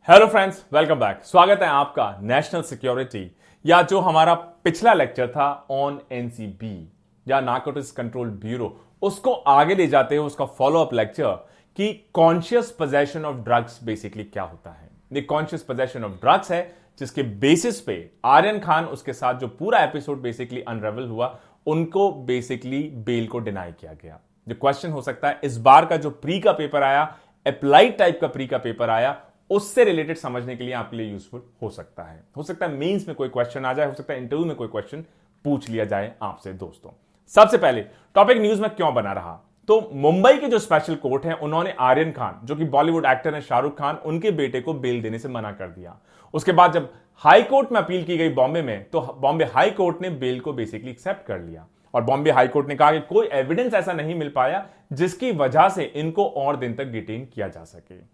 Hello friends, welcome back. स्वागत है आपका नेशनल सिक्योरिटी या जो हमारा पिछला लेक्चर था ऑन एनसीबी या नारकोटिक्स कंट्रोल ब्यूरो, उसको आगे ले जाते हुए उसका फॉलो अप लेक्चर कि conscious possession of drugs basically क्या होता है। ये कॉन्शियस पोजेशन ऑफ ड्रग्स है जिसके बेसिस पे आर्यन खान उसके साथ जो पूरा एपिसोड बेसिकली अनरेवल हुआ, उनको बेसिकली बेल को डिनाई किया गया। जो क्वेश्चन हो सकता है, इस बार का जो प्री का पेपर आया, अप्लाइड टाइप का प्री का पेपर आया, उससे रिलेटेड समझने के लिए आपके लिए यूजफुल हो सकता है। हो सकता है मेंस में कोई क्वेश्चन आ जाए, हो सकता है इंटरव्यू में कोई क्वेश्चन पूछ लिया जाए आपसे। दोस्तों, सबसे पहले टॉपिक न्यूज में क्यों बना रहा, तो मुंबई के जो स्पेशल कोर्ट है, उन्होंने आर्यन खान जो कि बॉलीवुड एक्टर है शाहरुख खान, उनके बेटे को बेल देने से मना कर दिया। उसके बाद जब हाई कोर्ट में अपील की गई बॉम्बे में, तो बॉम्बे हाई कोर्ट ने बेल को बेसिकली एक्सेप्ट कर लिया और बॉम्बे हाई कोर्ट ने कहा कि कोई एविडेंस ऐसा नहीं मिल पाया जिसकी वजह से इनको और दिन तक डिटेन किया जा सके।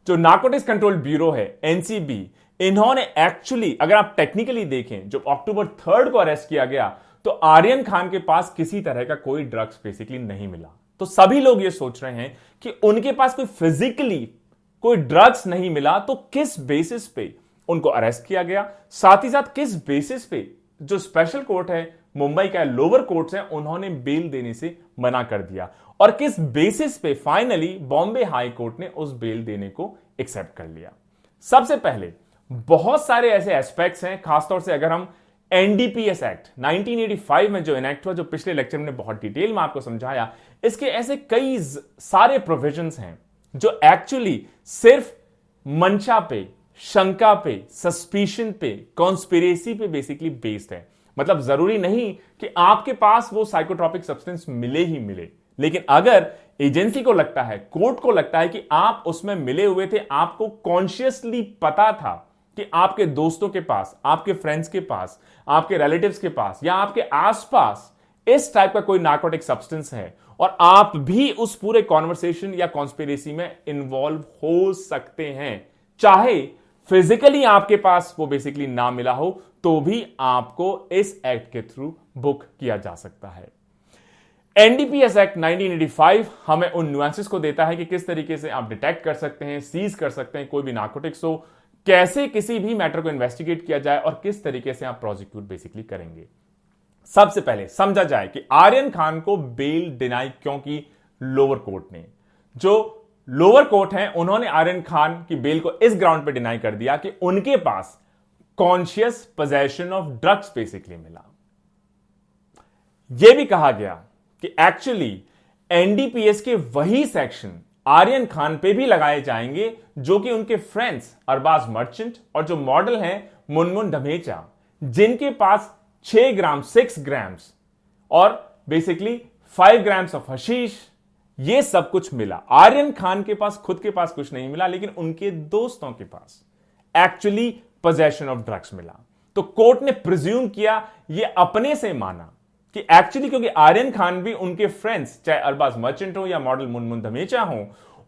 जो नारकोटिक्स कंट्रोल ब्यूरो है एनसीबी, इन्होंने एक्चुअली, अगर आप टेक्निकली देखें, जो अक्टूबर 3 को अरेस्ट किया गया, तो आर्यन खान के पास किसी तरह का कोई ड्रग्स बेसिकली नहीं मिला। तो सभी लोग ये सोच रहे हैं कि उनके पास कोई फिजिकली कोई ड्रग्स नहीं मिला, तो किस बेसिस पे उनको अरेस्ट किया गया, साथ ही साथ किस बेसिस पे जो स्पेशल कोर्ट है मुंबई का, लोअर कोर्ट है, उन्होंने बेल देने से मना कर दिया, और किस बेसिस पे फाइनली बॉम्बे हाई कोर्ट ने उस बेल देने को एक्सेप्ट कर लिया। सबसे पहले बहुत सारे ऐसे एस्पेक्ट्स हैं, खासतौर से अगर हम एनडीपीएस एक्ट 1985 में जो इनेक्ट हुआ, जो पिछले लेक्चर में बहुत डिटेल में आपको समझाया, इसके ऐसे कई सारे प्रोविजंस हैं जो एक्चुअली सिर्फ मंशा पे, शंका पे, सस्पिशन पे, कॉन्स्पिरेसी पे बेसिकली बेस्ड है। मतलब जरूरी नहीं कि आपके पास वो साइकोट्रॉपिक सब्सटेंस मिले ही मिले, लेकिन अगर एजेंसी को लगता है, कोर्ट को लगता है कि आप उसमें मिले हुए थे, आपको कॉन्शियसली पता था कि आपके दोस्तों के पास, आपके फ्रेंड्स के पास, आपके रिलेटिव्स के पास या आपके आसपास इस टाइप का कोई नार्कोटिक सब्सटेंस है, और आप भी उस पूरे कॉन्वर्सेशन या कॉन्स्पिरेसी में इन्वॉल्व हो सकते हैं, चाहे फिजिकली आपके पास वो बेसिकली ना मिला हो, तो भी आपको इस एक्ट के थ्रू बुक किया जा सकता है। एनडीपीएस एक्ट 1985 हमें उन न्यूएंसेस को देता है कि किस तरीके से आप डिटेक्ट कर सकते हैं, सीज कर सकते हैं कोई भी नार्कोटिक्स हो, कैसे किसी भी मैटर को इन्वेस्टिगेट किया जाए और किस तरीके से आप प्रोसिक्यूट बेसिकली करेंगे। सबसे पहले समझा जाए कि आर्यन खान को बेल डिनाई क्यों की लोअर कोर्ट ने। जो लोअर कोर्ट है, उन्होंने आर्यन खान की बेल को इस ग्राउंड पे डिनाई कर दिया कि उनके पास conscious possession of drugs basically मिला। यह भी कहा गया कि एक्चुअली एनडीपीएस के वही सेक्शन आर्यन खान पे भी लगाए जाएंगे जो कि उनके फ्रेंड्स अरबाज मर्चेंट और जो मॉडल हैं मुनमुन धमेचा, जिनके पास 6 ग्राम 6 ग्राम्स और बेसिकली 5 ग्राम्स ऑफ हशीश, ये सब कुछ मिला। आर्यन खान के पास, खुद के पास कुछ नहीं मिला, लेकिन उनके दोस्तों के पास एक्चुअली पोजेशन ऑफ ड्रग्स मिला। तो कोर्ट ने प्रिज्यूम किया, ये अपने से माना कि एक्चुअली क्योंकि आर्यन खान भी, उनके फ्रेंड्स चाहे अरबाज मर्चेंट हो या मॉडल मुनमुन धमेचा हो,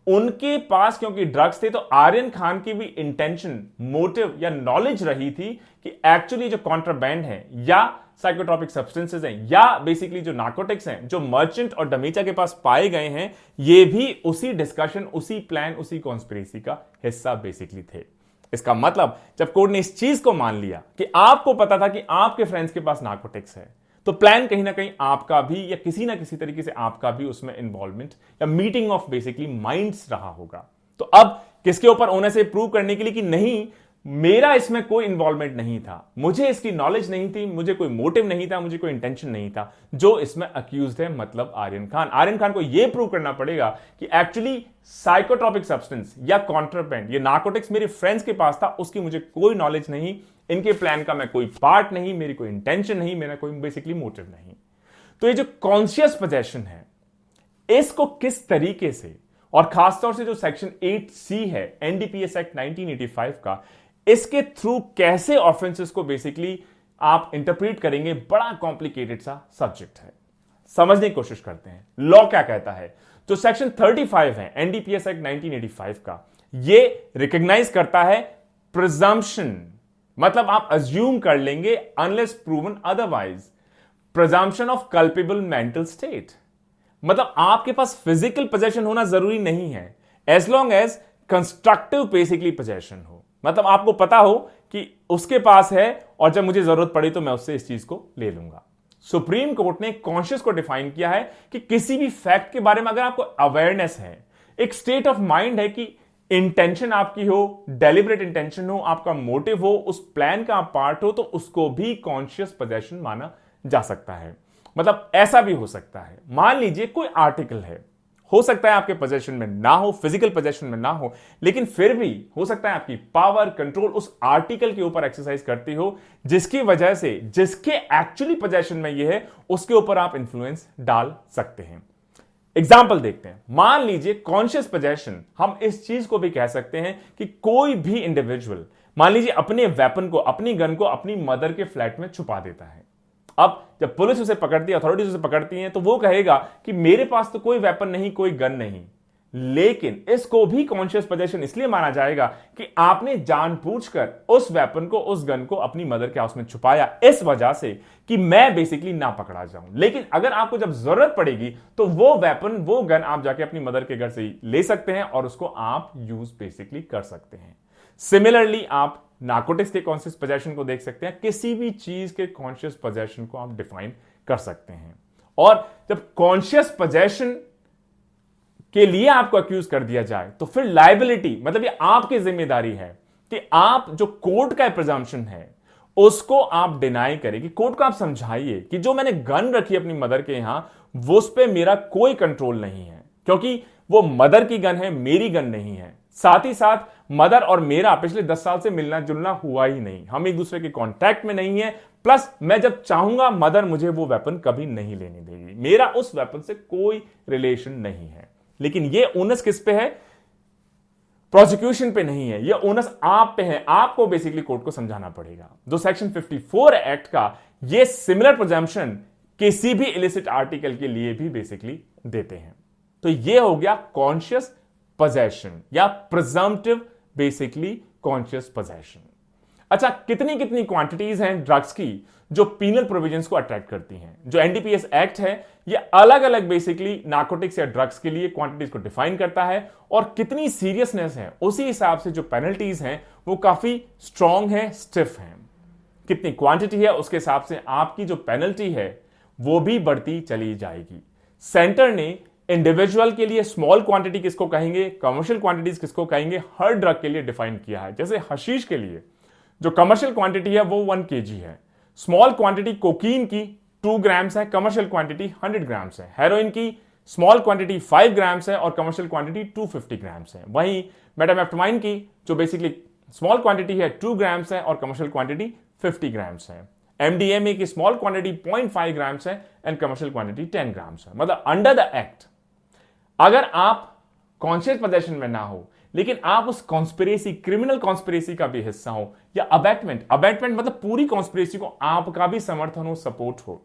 उनके पास क्योंकि ड्रग्स थे, तो आर्यन खान की भी इंटेंशन, मोटिव या नॉलेज रही थी कि एक्चुअली जो कॉन्ट्राबैंड है या साइकोट्रॉपिक सब्सटेंसेस हैं या बेसिकली जो नार्कोटिक्स हैं जो मर्चेंट और धमेचा के पास पाए गए हैं, ये भी उसी डिस्कशन, उसी प्लान, उसी कॉन्स्पिरेसी का हिस्सा बेसिकली थे। इसका मतलब जब कोर्ट ने इस चीज को मान लिया कि आपको पता था कि आपके फ्रेंड्स के पास नार्कोटिक्स है, तो प्लान कहीं ना कहीं आपका भी या किसी ना किसी तरीके से आपका भी उसमें इन्वॉल्वमेंट या मीटिंग ऑफ बेसिकली माइंड्स रहा होगा। तो अब किसके ऊपर होने से प्रूव करने के लिए कि नहीं, मेरा इसमें कोई इन्वॉल्वमेंट नहीं था, मुझे इसकी नॉलेज नहीं थी, मुझे कोई मोटिव नहीं था, मुझे कोई इंटेंशन नहीं था, जो इसमें अक्यूज्ड है मतलब आर्यन खान। आर्यन खान को यह प्रूव करना पड़ेगा कि एक्चुअली साइकोट्रॉपिक सब्सटेंस या कॉन्ट्राबैंड, ये नार्कोटिक्स मेरे फ्रेंड्स के पास था, उसकी मुझे कोई नॉलेज नहीं, इनके प्लान का मैं कोई पार्ट नहीं, मेरी कोई इंटेंशन नहीं, मेरा कोई बेसिकली मोटिव नहीं। तो ये जो कॉन्शियस पोजेशन है, इसको किस तरीके से, और खासतौर से जो सेक्शन 8C है एनडीपीएस एक्ट 1985 का, इसके थ्रू कैसे ऑफेंसेस को बेसिकली आप इंटरप्रेट करेंगे, बड़ा कॉम्प्लिकेटेड सा सब्जेक्ट है। समझने की कोशिश करते हैं लॉ क्या कहता है। जो सेक्शन 35 है एनडीपीएस एक्ट 1985 का, ये रिकॉग्नाइज करता है प्रिजम्पशन, मतलब आप अज्यूम कर लेंगे unless proven otherwise, presumption of culpable mental state. मतलब आपके पास फिजिकल पोजेशन होना जरूरी नहीं है, as long as constructive basically possession हो। मतलब आपको पता हो कि उसके पास है और जब मुझे जरूरत पड़ी तो मैं उससे इस चीज को ले लूंगा। सुप्रीम कोर्ट ने कॉन्शियस को डिफाइन किया है कि किसी भी फैक्ट के बारे में अगर आपको अवेयरनेस है, एक स्टेट ऑफ माइंड है कि इंटेंशन आपकी हो, डेलिबरेट इंटेंशन हो, आपका मोटिव हो, उस प्लान का आप पार्ट हो, तो उसको भी कॉन्शियस पोजेशन माना जा सकता है। मतलब ऐसा भी हो सकता है, मान लीजिए कोई आर्टिकल है, हो सकता है आपके पोजेशन में ना हो, फिजिकल पोजेशन में ना हो, लेकिन फिर भी हो सकता है आपकी पावर कंट्रोल उस आर्टिकल के ऊपर एक्सरसाइज करती हो, जिसकी वजह से जिसके एक्चुअली पोजेशन में यह है उसके ऊपर आप इंफ्लुएंस डाल सकते हैं। एग्जाम्पल देखते हैं। मान लीजिए कॉन्शियस पोजेशन, हम इस चीज को भी कह सकते हैं कि कोई भी इंडिविजुअल मान लीजिए अपने वेपन को, अपनी गन को अपनी मदर के फ्लैट में छुपा देता है। अब जब पुलिस उसे पकड़ती है, अथॉरिटीज उसे पकड़ती हैं, तो वो कहेगा कि मेरे पास तो कोई वेपन नहीं, कोई गन नहीं, लेकिन इसको भी कॉन्शियस पोजेशन इसलिए माना जाएगा कि आपने जानबूझकर उस वेपन को, उस गन को अपनी मदर के हाउस में छुपाया, इस वजह से कि मैं बेसिकली ना पकड़ा जाऊं। लेकिन अगर आपको जब जरूरत पड़ेगी तो वो वेपन, वो गन आप जाके अपनी मदर के घर से ही ले सकते हैं और उसको आप यूज बेसिकली कर सकते हैं। सिमिलरली आप नार्कोटिक्स के कॉन्शियस पोजेशन को देख सकते हैं, किसी भी चीज के कॉन्शियस पोजेशन को आप डिफाइन कर सकते हैं। और जब कॉन्शियस पोजेशन के लिए आपको अक्यूज कर दिया जाए तो फिर लायबिलिटी, मतलब ये आपकी जिम्मेदारी है कि आप जो कोर्ट का प्रिजम्पशन है उसको आप डिनाई करें, कि कोर्ट को आप समझाइए कि जो मैंने गन रखी अपनी मदर के यहां वो उस पर मेरा कोई कंट्रोल नहीं है, क्योंकि वो मदर की गन है, मेरी गन नहीं है। साथ ही साथ मदर और मेरा पिछले 10 साल से मिलना जुलना हुआ ही नहीं, हम एक दूसरे के कांटेक्ट में नहीं है। प्लस मैं जब चाहूंगा मदर मुझे वो वेपन कभी नहीं लेने देगी, मेरा उस वेपन से कोई रिलेशन नहीं है। लेकिन ये ओनस किस पे है? प्रोसिक्यूशन पे नहीं है, ये ओनस आप पे है। आपको बेसिकली कोर्ट को समझाना पड़ेगा। जो सेक्शन 54 एक्ट का ये सिमिलर प्रिजम्पशन किसी भी इलिसिट आर्टिकल के लिए भी बेसिकली देते हैं। तो ये हो गया कॉन्शियस पोजेशन या प्रिजम्पटिव बेसिकली कॉन्शियस पोजेशन। अच्छा, कितनी कितनी क्वांटिटीज हैं ड्रग्स की जो पीनल प्रोविजंस को अट्रैक्ट करती हैं? जो एनडीपीएस एक्ट है ये अलग अलग बेसिकली नार्कोटिक्स या ड्रग्स के लिए क्वांटिटीज को डिफाइन करता है, और कितनी सीरियसनेस है उसी हिसाब से जो पेनल्टीज हैं वो काफी स्ट्रांग है, स्टिफ है। कितनी क्वांटिटी है उसके हिसाब से आपकी जो पेनल्टी है वो भी बढ़ती चली जाएगी। सेंटर ने इंडिविजुअल के लिए स्मॉल क्वांटिटी किसको कहेंगे, कमर्शियल क्वांटिटीज किसको कहेंगे, हर ड्रग के लिए डिफाइन किया है। जैसे हशीश के लिए जो कमर्शियल क्वांटिटी है वो 1 kg है, स्मॉल क्वांटिटी कोकीन की 2 ग्राम्स है, कमर्शियल क्वांटिटी 100 ग्राम्स है। हेरोइन की स्मॉल क्वांटिटी 5 ग्राम्स है और कमर्शियल क्वांटिटी 250 ग्राम्स है। वहीं मेटामेफ्टामाइन की जो बेसिकली स्मॉल क्वांटिटी है 2 ग्राम्स है और कमर्शियल क्वांटिटी 50 ग्राम्स है। एमडीएमए की स्मॉल क्वांटिटी 0.5 ग्राम्स है एंड कमर्शियल क्वांटिटी 10 ग्राम्स है। मतलब अंडर द एक्ट अगर आप कॉन्शियस पोजेशन में ना हो लेकिन आप उस कॉन्स्पिरेसी, क्रिमिनल कॉन्स्पिरेसी का भी हिस्सा हो, या अबैटमेंट मतलब पूरी कॉन्स्पिरेसी को आपका भी समर्थन हो, सपोर्ट हो,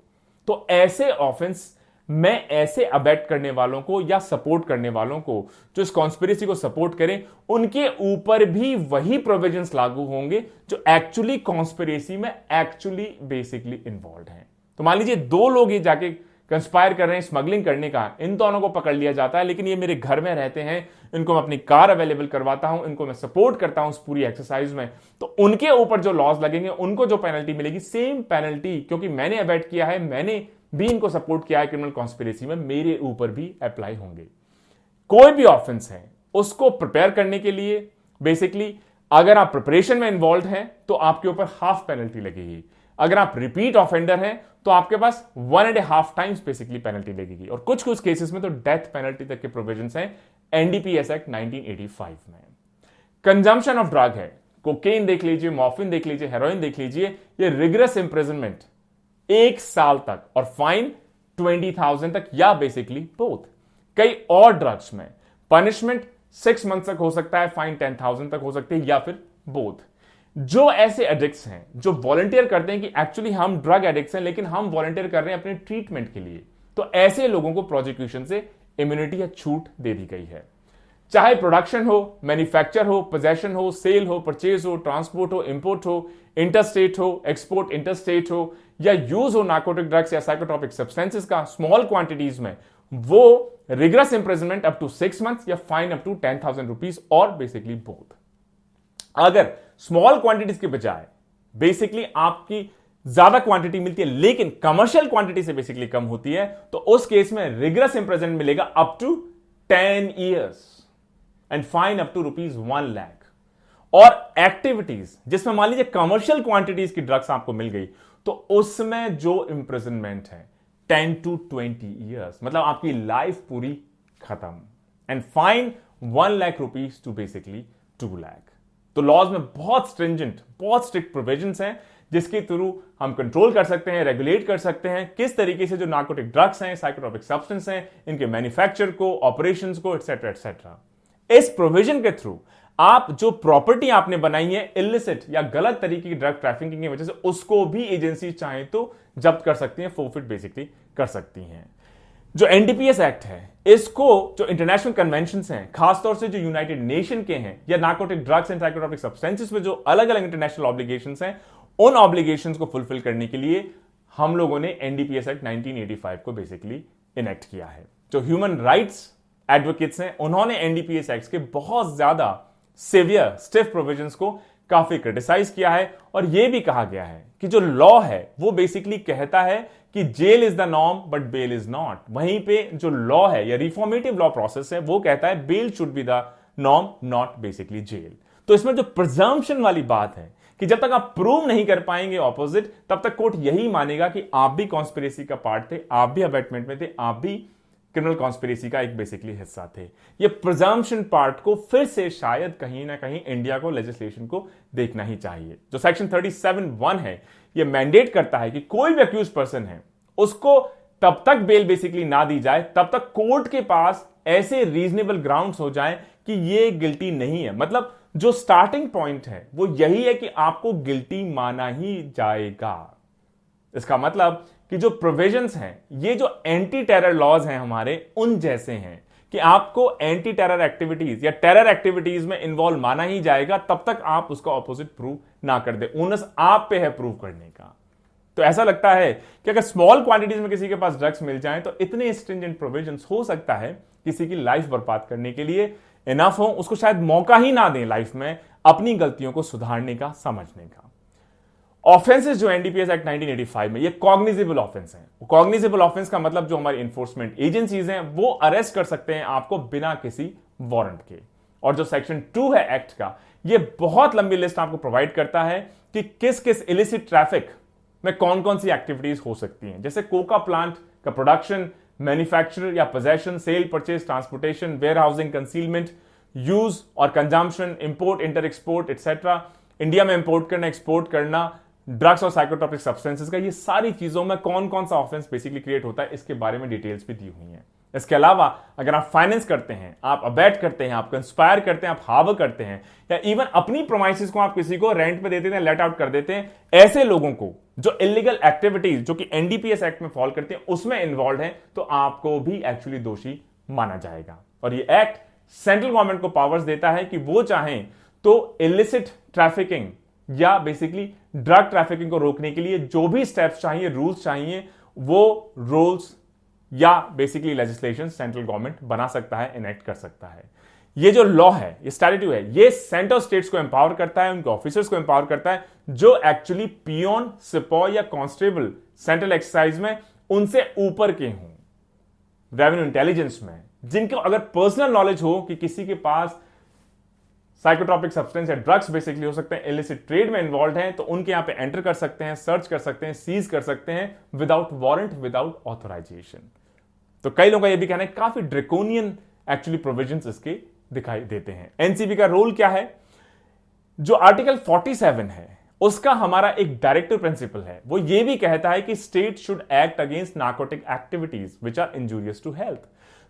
तो ऐसे ऑफेंस में ऐसे अबैट करने वालों को या सपोर्ट करने वालों को जो इस कॉन्स्पिरेसी को सपोर्ट करें उनके ऊपर भी वही प्रोविजंस लागू होंगे जो एक्चुअली कॉन्स्पिरेसी में एक्चुअली बेसिकली इन्वॉल्व हैं। तो मान लीजिए 2 लोग ये जाके कंस्पायर कर रहे हैं स्मगलिंग करने का, इन दोनों को पकड़ लिया जाता है, लेकिन ये मेरे घर में रहते हैं, इनको मैं अपनी कार अवेलेबल करवाता हूं, इनको मैं सपोर्ट करता हूं उस पूरी एक्सरसाइज में, तो उनके ऊपर जो लॉज लगेंगे, उनको जो पेनल्टी मिलेगी, सेम पेनल्टी, क्योंकि मैंने अबैट किया है, मैंने भी इनको सपोर्ट किया है क्रिमिनल कॉन्स्पिरेसी में, मेरे ऊपर भी अप्लाई होंगे। कोई भी ऑफेंस है उसको प्रिपेयर करने के लिए बेसिकली अगर आप प्रिपरेशन में इन्वॉल्व हैं तो आपके ऊपर हाफ पेनल्टी लगेगी। अगर आप रिपीट ऑफेंडर हैं तो आपके पास 1.5 टाइम्स बेसिकली पेनल्टी लगेगी, और कुछ कुछ केसेस में तो डेथ पेनल्टी तक के प्रोविजंस हैं एनडीपीएस एक्ट 1985 में। कंजम्पशन ऑफ ड्रग है, कोकेन देख लीजिए, मॉर्फिन देख लीजिए, हेरोइन देख लीजिए, ये रिगरस इंप्रिजनमेंट 1 साल तक और फाइन 20,000 तक या बेसिकली बोथ। कई और ड्रग्स में पनिशमेंट 6 मंथ तक हो सकता है, फाइन 10,000 तक हो सकती है, या फिर बोथ। जो ऐसे एडिक्ट्स हैं जो वॉलंटियर करते हैं कि एक्चुअली हम ड्रग एडिक्ट्स हैं लेकिन हम वॉलंटियर कर रहे हैं अपने ट्रीटमेंट के लिए, तो ऐसे लोगों को प्रोसिक्यूशन से इम्यूनिटी या छूट दे दी गई है। चाहे प्रोडक्शन हो, मैन्युफैक्चर हो, पोजेशन हो, सेल हो, परचेज हो, ट्रांसपोर्ट हो, इंपोर्ट हो, इंटरस्टेट हो, एक्सपोर्ट इंटरस्टेट हो, या यूज हो नार्कोटिक ड्रग्स या साइकोट्रोपिक सब्सटेंसेस का स्मॉल क्वांटिटीज में, वो rigorous imprisonment up to 6 months या फाइन अप टू 10,000 रुपीज और बेसिकली बोथ। अगर स्मॉल क्वांटिटीज के बजाय बेसिकली आपकी ज्यादा क्वांटिटी मिलती है लेकिन कमर्शियल क्वांटिटी से बेसिकली कम होती है, तो उस केस में रिग्रेस इंप्रिजनमेंट मिलेगा up to 10 years and fine up to ₹1,00,000। और एक्टिविटीज जिसमें मान लीजिए कमर्शियल क्वांटिटीज की ड्रग्स आपको मिल गई, तो उसमें जो इंप्रिजनमेंट है 10 to 20 years, मतलब आपकी लाइफ पूरी खत्म, एंड फाइन ₹1,00,000 टू बेसिकली 2,00,000। तो लॉज में बहुत स्ट्रिंजेंट, बहुत स्ट्रिक्ट प्रोविजंस हैं जिसके थ्रू हम कंट्रोल कर सकते हैं, रेगुलेट कर सकते हैं किस तरीके से जो नार्कोटिक ड्रग्स हैं, साइकोट्रोपिक सब्सटेंस हैं, इनके मैन्युफैक्चर को, ऑपरेशंस को, एटसेट्रा एटसेट्रा। इस प्रोविजन के थ्रू आप जो प्रॉपर्टी आपने बनाई है इलिसिट या गलत तरीके की ड्रग ट्रैफिकिंग की वजह से, उसको भी एजेंसी चाहे तो जब्त कर सकती हैं, फोरफिट बेसिकली कर सकती हैं। जो एनडीपीएस एक्ट है, इसको जो इंटरनेशनल कन्वेंशन हैं, खासतौर से जो यूनाइटेड नेशन के हैं, या narcotic drugs and psychotropic substances में जो अलग अलग इंटरनेशनल ऑब्लिगेशंस हैं, उन ऑब्लिगेशंस को फुलफिल करने के लिए हम लोगों ने एनडीपीएस एक्ट 1985 को बेसिकली इनेक्ट किया है। जो ह्यूमन राइट्स एडवोकेट्स हैं, उन्होंने एनडीपीएस एक्ट के बहुत ज्यादा सिवियर स्टिफ प्रोविजंस को काफी क्रिटिसाइज किया है, और यह भी कहा गया है कि जो लॉ है वो बेसिकली कहता है कि jail is the norm but bail is not. वहीं पे जो लॉ है या रिफॉर्मेटिव लॉ प्रोसेस है वो कहता है bail should be the norm, not basically jail. तो इसमें जो प्रिजम्पशन वाली बात है कि जब तक आप प्रूव नहीं कर पाएंगे ऑपोजिट, तब तक कोर्ट यही मानेगा कि आप भी कॉन्स्पिरेसी का पार्ट थे, आप भी अबेटमेंट में थे, आप भी क्रिमिनल कॉन्स्पिरेसी का एक बेसिकली हिस्सा थे। ये प्रिजम्पशन पार्ट को फिर से शायद कहीं ना कहीं इंडिया को लेजिस्लेशन को देखना ही चाहिए। जो सेक्शन 37(1) है, ये मैंडेट करता है कि कोई भी अक्यूज पर्सन है उसको तब तक बेल बेसिकली ना दी जाए तब तक कोर्ट के पास ऐसे रीजनेबल ग्राउंड्स हो जाएं कि ये गिल्टी नहीं है। मतलब जो स्टार्टिंग पॉइंट है वो यही है कि आपको गिल्टी माना ही जाएगा। इसका मतलब कि जो प्रोविजंस हैं, ये जो एंटी टेरर लॉज हैं हमारे, उन जैसे हैं कि आपको एंटी टेरर एक्टिविटीज या टेरर एक्टिविटीज में इन्वॉल्व माना ही जाएगा तब तक आप उसका ऑपोजिट प्रूव ना कर दे। ओनस आप पे है प्रूव करने का। तो ऐसा लगता है कि अगर स्मॉल क्वांटिटीज में किसी के पास ड्रग्स मिल जाएं तो इतने स्ट्रिंजेंट प्रोविजंस हो सकता है किसी की लाइफ बर्बाद करने के लिए इनफ हो, उसको शायद मौका ही ना दें लाइफ में अपनी गलतियों को सुधारने का, समझने का। ऑफेंसेस जो एनडीपीएस एक्ट 1985 में, ये कॉग्निजेबल ऑफेंस हैं। कॉग्निजेबल ऑफेंस का मतलब जो हमारी इंफोर्समेंट एजेंसीज हैं वो अरेस्ट कर सकते हैं आपको बिना किसी वारंट के। और जो सेक्शन 2 है एक्ट का, ये बहुत लंबी लिस्ट आपको प्रोवाइड करता है कि किस किस इलिसिट ट्रैफिक में कौन कौन सी एक्टिविटीज हो सकती हैं, जैसे कोका प्लांट का प्रोडक्शन, मैन्युफैक्चर या possession, sale, purchase, transportation, warehousing, concealment, use और consumption, import, inter export etcetera, India में इंपोर्ट करना, एक्सपोर्ट करना ड्रग्स और साइकोट्रोपिक सब्सटेंसेस का, ये सारी चीजों में कौन कौन सा ऑफेंस बेसिकली क्रिएट होता है, इसके बारे में डिटेल्स भी दी हुई हैं। इसके अलावा अगर आप फाइनेंस करते हैं, आप अबैट करते हैं, आप कंस्पायर करते हैं, आप हार्बर करते हैं, या इवन अपनी प्रोमाइसेस को आप किसी को रेंट पे देते हैं, लेट आउट कर देते हैं, ऐसे लोगों को जो इलीगल एक्टिविटीज जो कि एनडीपीएस एक्ट में फॉल करते हैं उसमें इन्वॉल्व है, तो आपको भी एक्चुअली दोषी माना जाएगा। और ये एक्ट सेंट्रल गवर्नमेंट को पावर्स देता है कि वो चाहें तो इलिसिट ट्रैफिकिंग या बेसिकली ड्रग ट्रैफिकिंग को रोकने के लिए जो भी स्टेप्स चाहिए, रूल्स चाहिए, वो रूल्स या बेसिकली लेजिस्लेशन सेंट्रल गवर्नमेंट बना सकता है, इनेक्ट कर सकता है। ये जो लॉ है, ये स्टैट्यूट है, ये सेंट्रल स्टेट्स को एम्पावर करता है, उनके ऑफिसर्स को एम्पावर करता है जो एक्चुअली पियोन, सिपॉय या कांस्टेबल सेंट्रल एक्सरसाइज में उनसे ऊपर के हों, रेवेन्यू इंटेलिजेंस में, जिनको अगर पर्सनल नॉलेज हो कि किसी के पास साइकोट्रोपिक सब्सटेंस या ड्रग्स बेसिकली हो सकते हैं, इलिसिट ट्रेड में इन्वॉल्व हैं, तो उनके यहां पे एंटर कर सकते हैं, सर्च कर सकते हैं, सीज कर सकते हैं विदाउट वारंट, विदाउट ऑथराइजेशन। तो कई लोगों का यह भी कहना है काफी ड्रेकोनियन एक्चुअली प्रोविजंस इसके दिखाई देते हैं। एनसीबी का रोल क्या है? जो आर्टिकल 47 है उसका हमारा एक डायरेक्टिव प्रिंसिपल है, वो ये भी कहता है कि state should act against narcotic activities which are injurious to health.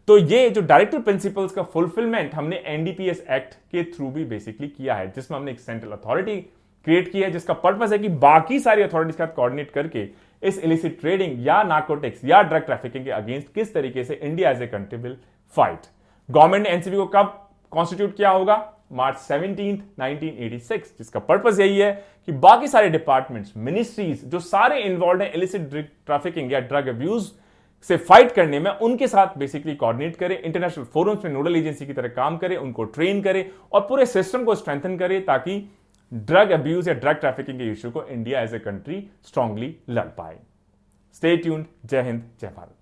तो ये जो डायरेक्टिव प्रिंसिपल्स का फुलफिलमेंट हमने एनडीपीएस एक्ट के थ्रू भी बेसिकली किया है, जिसमें हमने एक सेंट्रल अथॉरिटी क्रिएट की है जिसका पर्पस है कि बाकी सारी अथॉरिटीज के साथ कोऑर्डिनेट करके इस इलिसिट ट्रेडिंग या नार्कोटिक्स या ड्रग ट्रैफिकिंग के अगेंस्ट किस तरीके से India as a country will fight. Government ने एनसीबी को कब कॉन्स्टिट्यूट किया होगा? मार्च 17, 1986, जिसका पर्पस यही है कि बाकी सारे डिपार्टमेंट्स, मिनिस्ट्रीज जो सारे इन्वॉल्व हैं इलिसिट ट्रैफिकिंग या ड्रग अब्यूज से फाइट करने में, उनके साथ बेसिकली कोऑर्डिनेट करें, इंटरनेशनल फोरम्स में नोडल एजेंसी की तरह काम करें, उनको ट्रेन करें और पूरे सिस्टम को स्ट्रेंथन करें ताकि ड्रग अब्यूज या ड्रग ट्रैफिकिंग के इश्यू को India as a country strongly लड़ पाए। Stay tuned. जय हिंद, जय भारत।